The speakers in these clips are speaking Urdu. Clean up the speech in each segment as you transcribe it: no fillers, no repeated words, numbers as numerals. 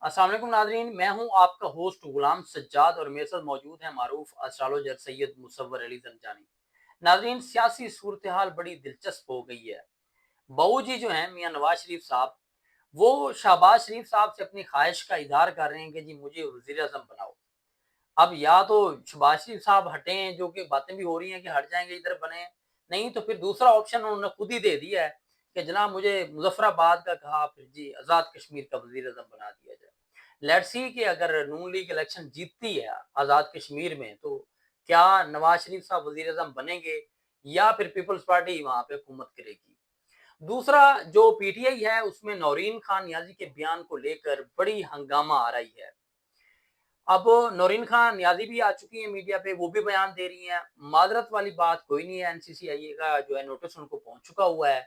السلام علیکم ناظرین، میں ہوں آپ کا ہوسٹ غلام سجاد اور میرے ساتھ موجود ہیں معروف اسٹرالوجر سید مصور علی زنجانی۔ ناظرین، سیاسی صورتحال بڑی دلچسپ ہو گئی ہے۔ بہو جی جو ہیں میاں نواز شریف صاحب، وہ شہباز شریف صاحب سے اپنی خواہش کا اظہار کر رہے ہیں کہ جی مجھے وزیر اعظم بناؤ۔ اب یا تو شہباز شریف صاحب ہٹیں، جو کہ باتیں بھی ہو رہی ہیں کہ ہٹ جائیں گے ادھر بنے، نہیں تو پھر دوسرا آپشن انہوں نے خود ہی دے دیا ہے کہ جناب مجھے مظفر آباد کا کہا، پھر جی آزاد کشمیر کا وزیر اعظم بنا دیا جائے۔ لیٹ سی کہ اگر نون لیگ الیکشن جیتتی ہے آزاد کشمیر میں تو کیا نواز شریف صاحب وزیر اعظم بنیں گے یا پھر پیپلز پارٹی وہاں پہ حکومت کرے گی۔ دوسرا جو پی ٹی آئی ہے اس میں نورین خان نیازی کے بیان کو لے کر بڑی ہنگامہ آ رہی ہے۔ اب نورین خان نیازی بھی آ چکی ہیں میڈیا پہ، وہ بھی بیان دے رہی ہیں، معذرت والی بات کوئی نہیں ہے، این سی سی آئی کا جو ہے نوٹس ان کو پہنچ چکا ہوا ہے۔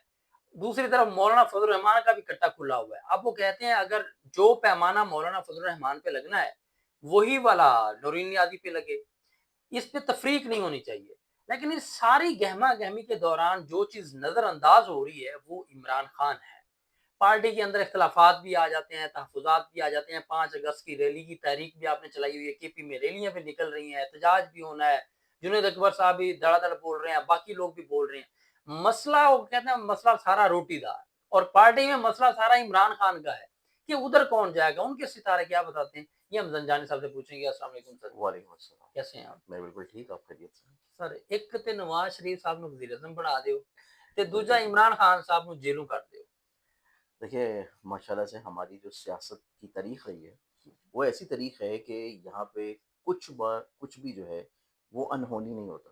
دوسری طرف مولانا فضل الرحمان کا بھی کٹا کھلا ہوا ہے۔ اب وہ کہتے ہیں اگر جو پیمانہ مولانا فضل الرحمان پہ لگنا ہے وہی والا نورین نیازی پہ لگے، اس پہ تفریق نہیں ہونی چاہیے۔ لیکن اس ساری گہما گہمی کے دوران جو چیز نظر انداز ہو رہی ہے وہ عمران خان ہے۔ پارٹی کے اندر اختلافات بھی آ جاتے ہیں، تحفظات بھی آ جاتے ہیں۔ 5 اگست کی ریلی کی تحریک بھی آپ نے چلائی ہوئی ہے، کے پی میں ریلیاں بھی نکل رہی ہیں، احتجاج بھی ہونا ہے، جنید اکبر صاحب بھی دھڑا دھڑ بول رہے ہیں، باقی لوگ بھی بول رہے ہیں۔ مسئلہ وہ کہتے ہیں مسئلہ سارا روٹی دا ہے، اور پارٹی میں مسئلہ سارا عمران خان کا ہے کہ ادھر کون جائے گا، ان کے ستارے کیا بتاتے ہیں، یہ ہم زنجانی صاحب سے پوچھیں گے۔ السلام علیکم سر۔ وعلیکم السلام۔ کیسے ہیں آپ؟ میں بالکل ٹھیک، آپ خیریت سے؟ سر ایک تے نواز شریف صاحب نو وزیر اعظم بنا دیو تے دوجا بالکل عمران خان صاحب نو جیلوں کر دیو۔ دیکھیے، ماشاءاللہ سے ہماری جو سیاست کی تاریخ رہی ہے وہ ایسی تاریخ ہے کہ یہاں پہ کچھ بار کچھ بھی جو ہے وہ انہونی نہیں ہوتا،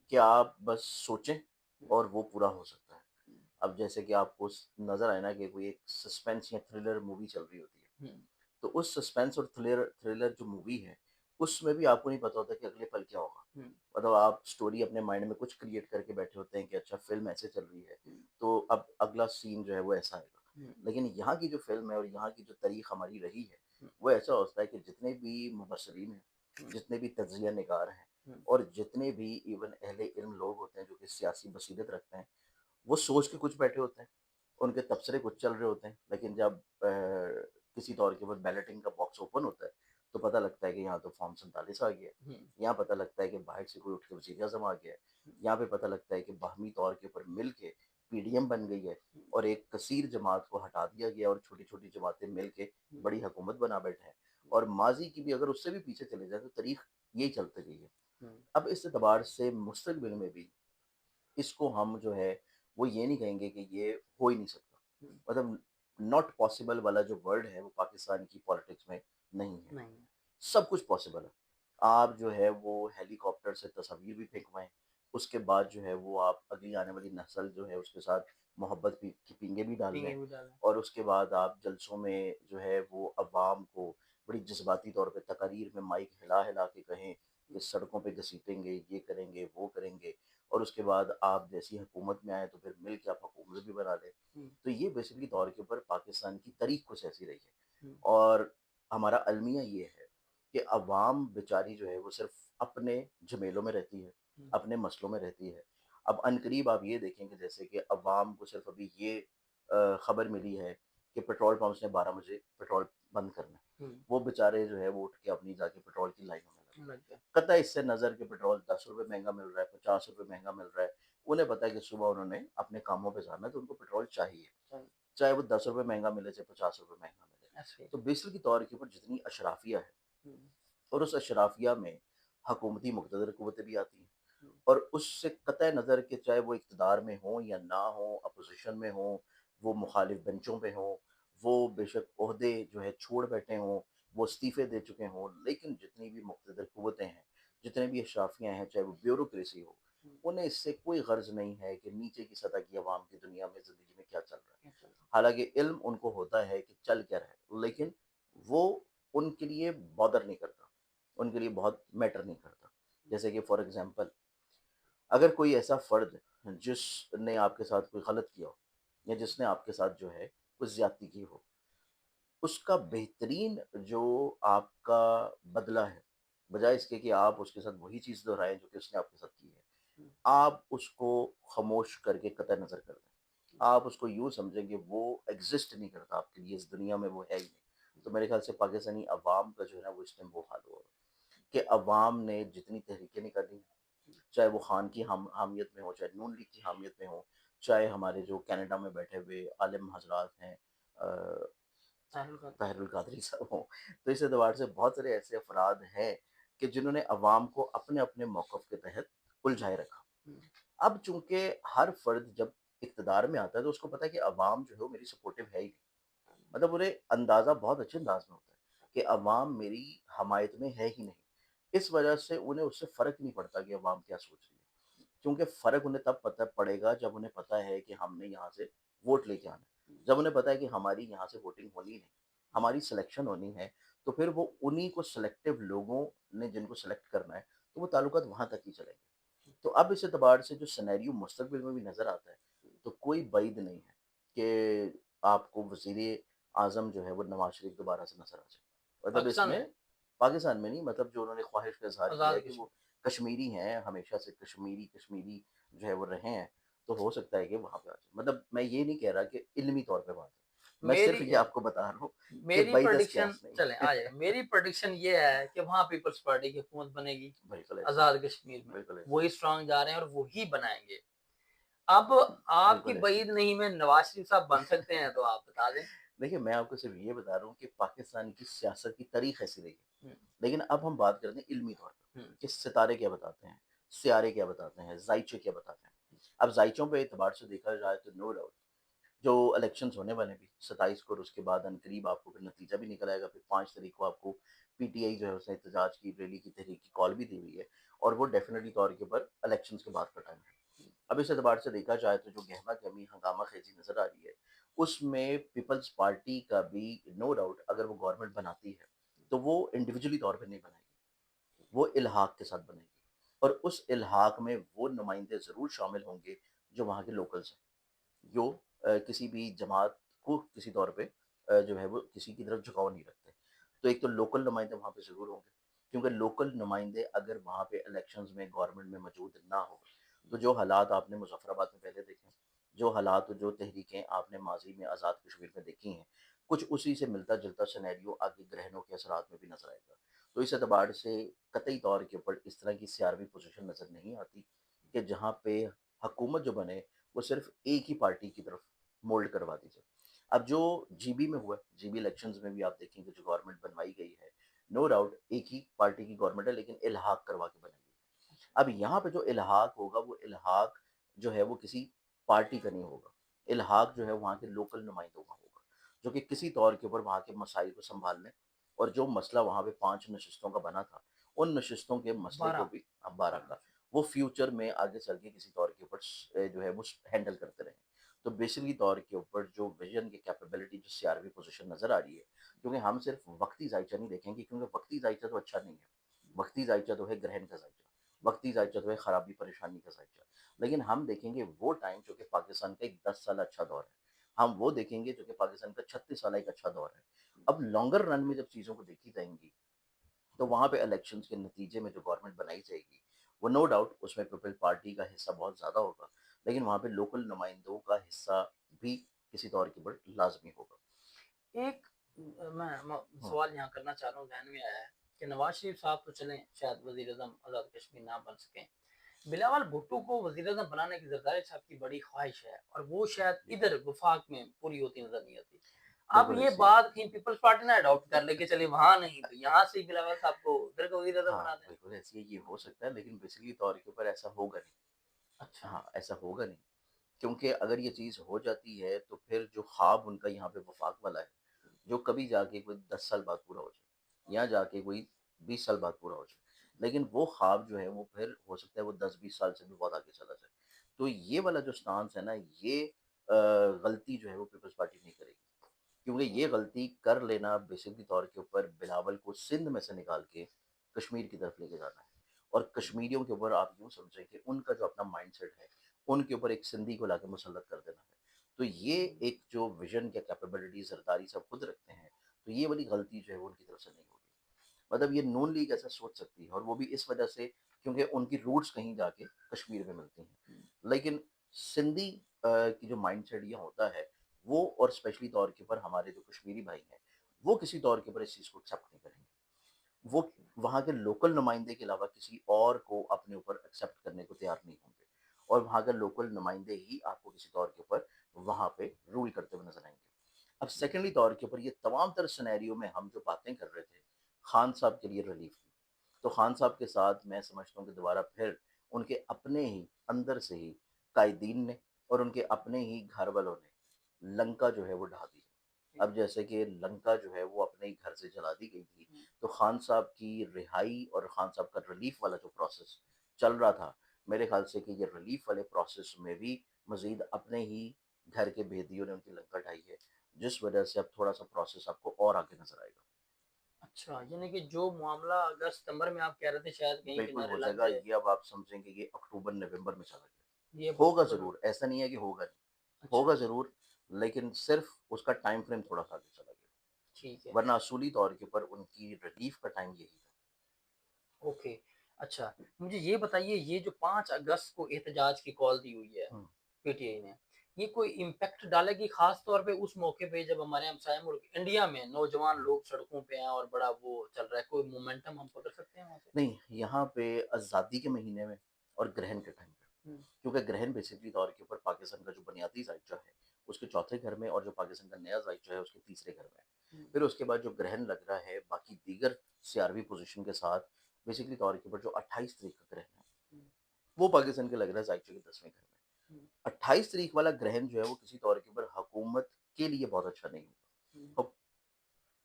کہ آپ بس سوچیں اور وہ پورا ہو سکتا ہے۔ اب جیسے کہ آپ کو نظر آئے نا کہ کوئی ایک سسپینس یا تھرلر مووی چل رہی ہوتی ہے، تو اس سسپینس اور تھرلر جو مووی ہے اس میں بھی آپ کو نہیں پتا ہوتا کہ اگلے پل کیا ہوگا۔ مطلب آپ سٹوری اپنے مائنڈ میں کچھ کریٹ کر کے بیٹھے ہوتے ہیں کہ اچھا فلم ایسے چل رہی ہے تو اب اگلا سین جو ہے وہ ایسا آئے گا۔ لیکن یہاں کی جو فلم ہے اور یہاں کی جو تاریخ ہماری رہی ہے وہ ایسا ہوتا ہے کہ جتنے بھی مبصرین ہیں، جتنے بھی تجزیہ نگار ہیں، اور جتنے بھی ایون اہل علم لوگ ہوتے ہیں جو کہ سیاسی بصیرت رکھتے ہیں، وہ سوچ کے کچھ بیٹھے ہوتے ہیں، ان کے تبصرے کچھ چل رہے ہوتے ہیں، لیکن جب کسی طور کے اوپر بیلٹنگ کا باکس اوپن ہوتا ہے تو پتہ لگتا ہے کہ یہاں تو فارم 47 آ گیا ہے، یہاں پتہ لگتا ہے کہ باہر سے کوئی اٹھ کے وزیر اعظم آ گیا ہے، یہاں پہ پتہ لگتا ہے کہ باہمی طور کے اوپر مل کے پی ڈی ایم بن گئی ہے اور ایک کثیر جماعت کو ہٹا دیا گیا اور چھوٹی چھوٹی جماعتیں مل کے بڑی حکومت بنا بیٹھے ہیں۔ اور ماضی کی بھی اگر اس سے بھی پیچھے چلے جائیں تو تاریخ یہی چلتے گئی ہے۔ اب اس اعتبار سے مستقبل میں بھی اس کو ہم جو ہے وہ یہ نہیں کہیں گے کہ یہ ہو ہی نہیں سکتا، مطلب ناٹ پاسبل والا جو ورڈ ہے وہ پاکستان کی پالیٹکس میں نہیں ہے۔ نہیں۔ سب کچھ پاسبل ہے۔ آپ جو ہے وہ ہیلی کاپٹر سے تصاویر بھی پھینکوائیں، اس کے بعد جو ہے وہ آپ اگلی آنے والی نسل جو ہے اس کے ساتھ محبت کی پینگیں بھی ڈال لیں، پیںگے بھی ڈالیں۔ اور اس کے بعد آپ جلسوں میں جو ہے وہ عوام کو بڑی جذباتی طور پہ تقاریر میں مائک ہلا ہلا کے کہیں کہ سڑکوں پہ گھسیٹیں گے، یہ کریں گے، وہ کریں گے، اور اس کے بعد آپ جیسی حکومت میں آئیں تو پھر مل کے آپ حکومت بھی بنا لیں۔ تو یہ بیسکلی طور کے اوپر پاکستان کی تاریخ کچھ ایسی رہی ہے، اور ہمارا المیہ یہ ہے کہ عوام بیچاری جو ہے وہ صرف اپنے جھمیلوں میں رہتی ہے، اپنے مسئلوں میں رہتی ہے۔ اب عنقریب آپ یہ دیکھیں کہ جیسے کہ عوام کو صرف ابھی یہ خبر ملی ہے کہ پیٹرول پمپس نے 12 بجے پیٹرول بند کرنا ہے، وہ بیچارے جو ہے وہ اٹھ کے اپنی جا کے پیٹرول کی لائنوں میں لگے۔ قطع اس سے نظر کہ پیٹرول 10 روپے مہنگا مل رہا ہے، 50 روپے مہنگا مل رہا ہے، انہیں پتا ہے کہ صبح انہوں نے اپنے کاموں پہ جانا ہے تو ان کو پیٹرول چاہیے، چاہے وہ 10 روپے مہنگا ملے چاہے 50 روپے مہنگا ملے۔ تو بیسل کی طور کے اوپر جتنی اشرافیہ ہے اور اس اشرافیہ میں حکومتی مقتدر قوتیں بھی آتی ہیں، اور اس سے قطع نظر کہ چاہے وہ اقتدار میں ہوں یا نہ ہوں، اپوزیشن میں ہوں، وہ مخالف بنچوں پہ ہوں، وہ بے شک عہدے جو ہے چھوڑ بیٹھے ہوں، وہ استعفے دے چکے ہوں، لیکن جتنی بھی مقتدر قوتیں ہیں، جتنے بھی اشرافیاں ہیں، چاہے وہ بیوروکریسی ہو، انہیں اس سے کوئی غرض نہیں ہے کہ نیچے کی سطح کی عوام کی دنیا میں زندگی میں کیا چل رہا ہے۔ حالانکہ علم ان کو ہوتا ہے کہ چل کیا رہا ہے، لیکن وہ ان کے لیے بادر نہیں کرتا، ان کے لیے بہت میٹر نہیں کرتا۔ جیسے کہ فار ایگزامپل اگر کوئی ایسا فرد جس نے آپ کے ساتھ کوئی غلط کیا ہو یا جس نے آپ کے ساتھ جو ہے کچھ زیادتی کی ہو، اس کا بہترین جو آپ کا بدلہ ہے، بجائے اس کے کہ آپ اس کے ساتھ وہی چیز دہرائیں جو کہ اس نے آپ کے ساتھ کی ہے، آپ اس کو خاموش کر کے قطع نظر کر دیں، آپ اس کو یوں سمجھیں کہ وہ ایگزسٹ نہیں کرتا آپ کے لیے، اس دنیا میں وہ ہے ہی نہیں۔ تو میرے خیال سے پاکستانی عوام کا جو ہے نا وہ اس ٹائم وہ حال ہوا کہ عوام نے جتنی تحریکیں نکالی، چاہے وہ خان کی حامیت میں ہو، چاہے نون لیگ کی حامیت میں ہو، چاہے ہمارے جو کینیڈا میں بیٹھے ہوئے عالم حضرات ہیں طاہر القادری صاحب ہوں، تو اس اعتبار سے بہت سارے ایسے افراد ہیں کہ جنہوں نے عوام کو اپنے اپنے موقف کے تحت الجھائے رکھا۔ اب چونکہ ہر فرد جب اقتدار میں آتا ہے تو اس کو پتا ہے کہ عوام جو ہے وہ میری سپورٹو ہے ہی نہیں، مطلب انہیں اندازہ بہت اچھے انداز میں ہوتا ہے کہ عوام میری حمایت میں ہے ہی نہیں، اس وجہ سے انہیں اس سے فرق نہیں پڑتا کہ عوام کیا سوچ رہی ہے، کیونکہ فرق انہیں تب پتہ پڑے گا جب انہیں پتہ ہے کہ ہم نے یہاں سے ووٹ لے کے آنا ہے، جب انہیں پتہ ہے کہ ہماری یہاں سے ووٹنگ ہونی نہیں، ہماری سلیکشن ہونی ہے، تو پھر وہ انہی کو سلیکٹیو لوگوں نے جن کو سلیکٹ کرنا ہے تو وہ تعلقات وہاں تک ہی چلیں گے۔ تو اب اس اعتبار سے جو سینیریو مستقبل میں بھی نظر آتا ہے تو کوئی بعید نہیں ہے کہ آپ کو وزیر اعظم جو ہے وہ نواز شریف دوبارہ سے نظر آ جائے، مطلب اس پاکستان میں میں پاکستان میں نہیں، مطلب جو انہوں نے خواہش کا اظہار کیا آزاد ہے کہ وہ کشمیر کشمیری ہیں، ہمیشہ سے کشمیری جو ہے وہ رہے ہیں، تو ہو سکتا ہے کہ وہاں پہ آ جائے۔ مطلب میں یہ نہیں کہہ رہا کہ علمی طور پہ بات ہے، میں صرف میری یہ آپ کو بتا رہا ہوں کہ میری بعیدس پرڈکشن قیاس نہیں چلیں آ جائے، میری پرڈکشن یہ ہے کہ وہاں پیپلز پارٹی کی حکومت بنے گی بالکل ایسے آزاد کشمیر میں، بالکل ایسے وہی اسٹرانگ جا رہے ہیں اور وہی بنائیں گے۔ اب آپ کی بالکل ایسے بعید نہیں میں نواز شریف صاحب بن سکتے ہیں تو آپ بتا دیں۔ دیکھیے میں آپ کو صرف یہ بتا رہا ہوں کہ پاکستان کی سیاست کی تاریخ ایسی رہی ہے، ہوں، لیکن اب ہم بات کرتے ہیں علمی طور پر ہوں، کہ ستارے کیا بتاتے ہیں، سیارے کیا بتاتے ہیں، زائچے کیا بتاتے ہیں۔ اب زائچوں پہ اعتبار سے دیکھا جائے تو نو ڈاؤٹ جو الیکشنز ہونے والے بھی 27 کو، اور اس کے بعد عنقریب آپ کو پھر نتیجہ بھی نکل آئے گا، پھر 5 تاریخ کو آپ کو پی ٹی آئی جو ہے اس نے احتجاج کی ریلی کی تحریک کی کال بھی دی ہوئی ہے، اور وہ ڈیفینیٹلی طور کے اوپر الیکشنز کے بعد کا ٹائم ہے۔ اب اس اعتبار سے دیکھا جائے تو جو گہما گہمی ہنگامہ خیزی نظر آ رہی ہے اس میں پیپلز پارٹی کا بھی نو ڈاؤٹ اگر وہ گورنمنٹ بناتی ہے تو وہ انڈیویجولی طور پہ نہیں بنائے گی، وہ الحاق کے ساتھ بنے گی، اور اس الحاق میں وہ نمائندے ضرور شامل ہوں گے جو وہاں کے لوکلز ہیں، جو کسی بھی جماعت کو کسی طور پہ جو ہے وہ کسی کی طرف جھکاؤ نہیں رکھتے، تو ایک تو لوکل نمائندے وہاں پہ ضرور ہوں گے، کیونکہ لوکل نمائندے اگر وہاں پہ الیکشنز میں گورنمنٹ میں موجود نہ ہو تو جو حالات آپ نے مظفر آباد میں پہلے دیکھے ہیں، جو حالات جو تحریکیں آپ نے ماضی میں آزاد کشمیر میں دیکھی ہیں، کچھ اسی سے ملتا جلتا سینیریو آگے گرہنوں کے اثرات میں بھی نظر آئے گا، تو اس اعتبار سے قطعی طور کے اوپر اس طرح کی سیاروی پوزیشن نظر نہیں آتی کہ جہاں پہ حکومت جو بنے وہ صرف ایک ہی پارٹی کی طرف مولڈ کروا دی جائے۔ اب جو جی بی میں ہوا ہے، جی بی الیکشنز میں بھی آپ دیکھیں کہ جو گورنمنٹ بنوائی گئی ہے، نو ڈاؤٹ ایک ہی پارٹی کی گورنمنٹ ہے لیکن الحاق کروا کے بنائی گئی ہے۔ اب یہاں پہ جو الحاق ہوگا وہ الحاق جو ہے وہ کسی پارٹی کا نہیں ہوگا، الحاق جو ہے وہاں کے لوکل نمائندوں کا ہوگا، جو کہ کسی طور کے اوپر وہاں کے مسائل کو سنبھالنے، اور جو مسئلہ وہاں پہ 5 نشستوں کا بنا تھا ان نشستوں کے مسئلے کو 12 بھی، اب 12 کا، وہ فیوچر میں آگے چل کے کسی طور کے اوپر جو ہے وہ ہینڈل کرتے رہیں۔ تو بیسکلی طور کے اوپر جو ویژن کی کیپیبلٹی جو سی آر وی پوزیشن نظر آ رہی ہے، کیونکہ ہم صرف وقتی ذائچہ نہیں دیکھیں گے، کیونکہ وقتی ذائچہ تو اچھا نہیں ہے، وقتی ذائچہ تو ہے گرہن کا ذائچہ، وقتی ذائچہ تو ہے خرابی پریشانی کا ذائچہ، لیکن ہم دیکھیں گے وہ ٹائم جو کہ پاکستان کا ایک 10 سالہ اچھا دور ہے، ہم وہ دیکھیں گے جو کہ پاکستان کا 36 سالہ ایک اچھا دور ہے۔ اب لانگر رن میں جب چیزوں کو دیکھی جائیں گی تو وہاں پہ الیکشنز کے نتیجے میں جو گورنمنٹ بنائی جائے گی وہ نو ڈاؤٹ اس میں پیپل پارٹی کا حصہ بہت زیادہ ہوگا، لیکن وہاں پہ لوکل نمائندوں کا حصہ بھی کسی طور کے پر لازمی ہوگا۔ ایک میں ہاں سوال یہاں کرنا چاہ رہا ہوں، ذہن میں آیا ہے کہ نواز شریف صاحب تو چلیں شاید وزیر اعظم آزاد کشمیر نہ بن سکیں، بلاول بھٹو کو وزیر اعظم بنانے کی زرداری صاحب کی بڑی خواہش ہے اور وہ شاید ادھر وفاق میں پوری ہوتی نظر نہیں آتی۔ اب بالکل یہ ایسے ہی، بات کہیں پیپلز پارٹی نے اڈاپٹ کر لے کہ چلے وہاں نہیں تو یہاں سے ہی بلاول صاحب کو ادھر کا وزیر اعظم ہاں بنا دیں۔ بالکل ایسے ہی یہ ہو سکتا ہے، لیکن بیسکلی طور کے اوپر ایسا ہوگا نہیں، اچھا، ہاں ایسا ہوگا نہیں، کیونکہ اگر یہ چیز ہو جاتی ہے تو پھر جو خواب ان کا یہاں پہ وفاق والا ہے جو کبھی جا کے کوئی 10 سال بعد پورا ہو جائے یا جا کے کوئی 20 سال بعد پورا ہو جائے، لیکن وہ خواب جو ہے وہ پھر ہو سکتا ہے وہ 10-20 سال سے بھی بہت آگے چلا جائے، تو یہ والا جو سٹانس ہے نا، یہ غلطی جو ہے وہ پیپلز پارٹی نہیں کرے گی، کیونکہ یہ غلطی کر لینا بیسکلی طور کے اوپر بلاول کو سندھ میں سے نکال کے کشمیر کی طرف لے کے جانا ہے، اور کشمیریوں کے اوپر آپ یوں سمجھیں کہ ان کا جو اپنا مائنڈ سیٹ ہے ان کے اوپر ایک سندھی کو لا کے مسلط کر دینا ہے، تو یہ ایک جو ویژن یا کیپیبلٹی زرداری صاحب خود رکھتے ہیں، تو یہ والی غلطی جو ہے وہ ان کی طرف سے نہیں ہوگی، مطلب یہ نون لیگ ایسا سوچ سکتی ہے، اور وہ بھی اس وجہ سے کیونکہ ان کی روٹس کہیں جا کے کشمیر میں ملتی ہیں، لیکن سندھی کی جو مائنڈ سیٹ یہ ہوتا ہے وہ، اور اسپیشلی طور کے اوپر ہمارے جو کشمیری بھائی ہیں وہ کسی طور کے اوپر اس چیز کو ایکسیپٹ نہیں کریں گے. وہ وہاں کے لوکل نمائندے کے علاوہ کسی اور کو اپنے اوپر ایکسیپٹ کرنے کو تیار نہیں ہوں گے, اور وہاں کے لوکل نمائندے ہی آپ کو کسی طور کے اوپر وہاں پہ رول کرتے ہوئے نظر آئیں گے. اب سیکنڈلی طور کے اوپر یہ تمام تر سینیریو میں ہم جو باتیں کر رہے تھے خان صاحب کے لیے ریلیف کی, تو خان صاحب کے ساتھ میں سمجھتا ہوں کہ دوبارہ پھر ان کے اپنے ہی اندر سے ہی قائدین نے اور ان کے اپنے ہی گھر والوں نے لنکا جو ہے وہ ڈھا دی. اب جیسے کہ لنکا جو ہے وہ اپنے ہی گھر سے جلا دی گئی تھی, تو خان صاحب کی رہائی اور خان صاحب کا ریلیف والا جو پروسیس چل رہا تھا, میرے خیال سے کہ یہ ریلیف والے پروسیس میں بھی مزید اپنے ہی گھر کے بھیدیوں نے ان کی لنکا ڈھائی ہے, جس وجہ سے اب تھوڑا سا پروسیس آپ کو اور آگے نظر آئے گا. اچھا, یعنی کہ جو معاملہ اگست ستمبر میں آپ کہہ رہے تھے شاید کہیں بالکل کنارے ہو لگ جائے گا, جائے, یہ اب آپ سمجھیں گے یہ اکتوبر نومبر میں چلا گیا. یہ ہوگا اکتوبر. ضرور, ایسا نہیں ہے کہ ہوگا نہیں, اچھا ہوگا ضرور, لیکن صرف اس کا ٹائم فریم تھوڑا سا آگے چلا گیا, ٹھیک ہے. ورنہ اصولی طور کے اوپر ان کی ریلیف کا ٹائم یہی تھا. اوکے. اچھا, مجھے یہ بتائیے, یہ جو 5 اگست کو احتجاج کی کال دی ہوئی ہے ہم. پی ٹی آئی نے, یہ کوئی امپیکٹ ڈالے گی خاص طور پہ اس موقع پہ جب ہمارے ہمسائے ملک انڈیا میں نوجوان لوگ سڑکوں پہ ہیں اور بڑا وہ چل رہا ہے, کوئی مومنٹم ہم پکڑ سکتے ہیں وہاں سے؟ نہیں, یہاں پہ آزادی کے مہینے میں اور گرہن کے ٹائم پہ, کیونکہ گرہن بیسکلی طور کے اوپر پاکستان کا جو بنیادی ذائقہ ہے اس کے چوتھے گھر میں, اور جو پاکستان کا نیا ذائقہ ہے اس کے تیسرے گھر میں. پھر اس کے بعد جو گرہن لگ رہا ہے باقی دیگر سیاروی پوزیشن کے ساتھ, بیسکلی طور کے اوپر جو 28 تاریخ کا گرہن ہے وہ پاکستان کے لگ رہا ہے ذائقے کے 10ویں گھر میں. 28 تاریخ والا گرہن جو ہے وہ کسی طور کے اوپر حکومت کے لیے بہت اچھا نہیں ہوگا.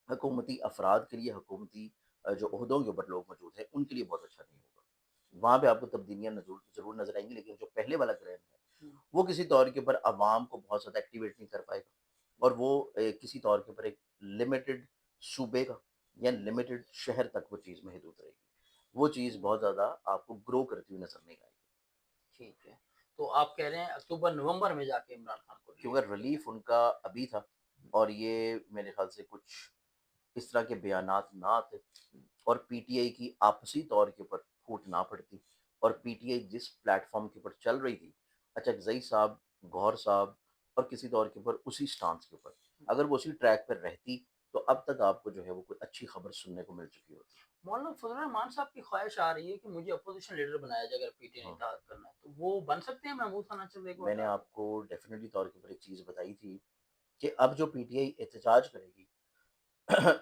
حکومتی افراد کے لیے, حکومتی جو عہدوں کے اوپر لوگ موجود ہیں ان کے لیے بہت اچھا نہیں ہوگا. وہاں پہ آپ کو تبدیلیاں ضرور نظر آئیں گی, لیکن جو پہلے والا گرہن ہے وہ کسی طور کے اوپر عوام کو بہت زیادہ ایکٹیویٹ نہیں کر پائے گا, اور وہ کسی طور کے اوپر ایک لمیٹڈ صوبے کا یا لمیٹڈ شہر تک وہ چیز محدود رہے گی. وہ چیز بہت زیادہ آپ کو گرو کرتی ہوئی نظر نہیں آئے گی. ٹھیک ہے, تو آپ کہہ رہے ہیں اکتوبر نومبر میں جا کے عمران خان کو کیونکہ ریلیف ان کا ابھی تھا, اور یہ میرے خیال سے کچھ اس طرح کے بیانات نہ آتے اور پی ٹی آئی کی آپسی طور کے اوپر پھوٹ نہ پڑتی, اور پی ٹی آئی جس پلیٹ فارم کے اوپر چل رہی تھی, اچکزئی صاحب, گوہر صاحب, اور کسی طور کے اوپر اسی سٹانس کے اوپر اگر وہ اسی ٹریک پر رہتی تو اب تک آپ کو جو ہے وہ کوئی اچھی خبر سننے کو مل چکی ہوتی. مولانا فضل الرحمان صاحب کی خواہش آ رہی ہے کہ مجھے اپوزیشن لیڈر بنایا جائے اگر پی ٹی آئی نے ہاں, اتحاد کرنا ہے, تو وہ بن سکتے ہیں محمود خان اچھل کو میں نے ہٹا کے؟ آپ کو ڈیفینیٹلی طور کے اوپر ایک چیز بتائی تھی کہ اب جو پی ٹی آئی احتجاج کرے گی,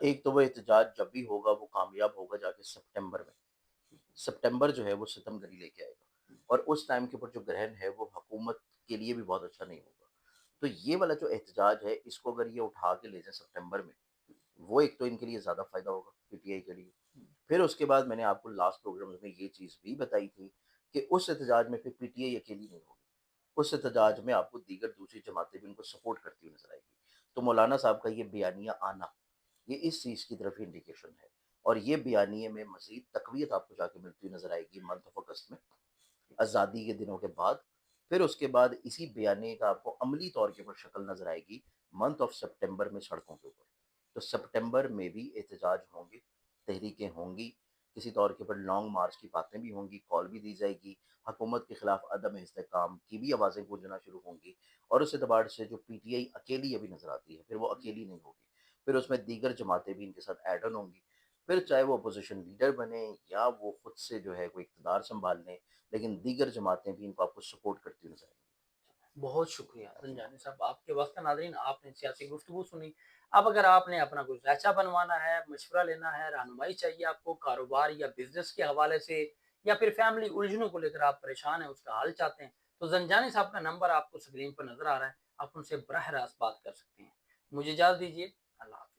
ایک تو وہ احتجاج جب بھی ہوگا وہ کامیاب ہوگا جا کے سپٹمبر میں. سپٹمبر جو ہے وہ ستم گری لے کے آئے گا, اور اس ٹائم کے اوپر جو گرہن ہے وہ حکومت کے لیے بھی بہت اچھا نہیں ہوگا. تو یہ والا جو احتجاج ہے اس کو اگر یہ اٹھا کے لے جائیں سپٹمبر میں, وہ ایک تو ان کے لیے زیادہ فائدہ ہوگا پی ٹی آئی کے لیے. پھر اس کے بعد میں نے آپ کو لاسٹ پروگرام میں یہ چیز بھی بتائی تھی کہ اس احتجاج میں پھر پی ٹی آئی اکیلی نہیں ہوگی, اس احتجاج میں آپ کو دیگر دوسری جماعتیں بھی ان کو سپورٹ کرتی ہوئی نظر آئے گی. تو مولانا صاحب کا یہ بیانیہ آنا یہ اس چیز کی طرف انڈیکیشن ہے, اور یہ بیانیے میں مزید تقویت آپ کو جا کے ملتی ہوئی نظر آئے گی منتھ آف اگست میں, آزادی کے دنوں کے بعد. پھر اس کے بعد اسی بیانیے کا آپ کو عملی طور کے اوپر شکل نظر آئے گی منتھ آف سپٹمبر میں سڑکوں کے اوپر. تو سپٹمبر میں بھی احتجاج ہوں گے, تحریکیں ہوں گی, کسی طور کے اوپر لانگ مارچ کی باتیں بھی ہوں گی, کال بھی دی جائے گی, حکومت کے خلاف عدم استحکام کی بھی آوازیں گونجنا شروع ہوں گی. اور اس اعتبار سے جو پی ٹی آئی اکیلی ابھی نظر آتی ہے, پھر وہ اکیلی نہیں ہوگی, پھر اس میں دیگر جماعتیں بھی ان کے ساتھ ایڈ آن ہوں گی. پھر چاہے وہ اپوزیشن لیڈر بنے یا وہ خود سے جو ہے کوئی اقتدار سنبھال لیں, لیکن دیگر جماعتیں بھی ان کو آپ کو سپورٹ کرتی نظر آئیں بہت شکریہ سنجانی صاحب آپ کے وقت. ناظرین, آپ نے سیاسی گفتگو سنی. اب اگر آپ نے اپنا کوئی ذائچہ بنوانا ہے, مشورہ لینا ہے, رہنمائی چاہیے آپ کو کاروبار یا بزنس کے حوالے سے, یا پھر فیملی الجھنوں کو لے کر آپ پریشان ہیں, اس کا حل چاہتے ہیں, تو زنجانی صاحب کا نمبر آپ کو اسکرین پر نظر آ رہا ہے, آپ ان سے براہ راست بات کر سکتے ہیں. مجھے اجازت دیجیے, اللہ حافظ.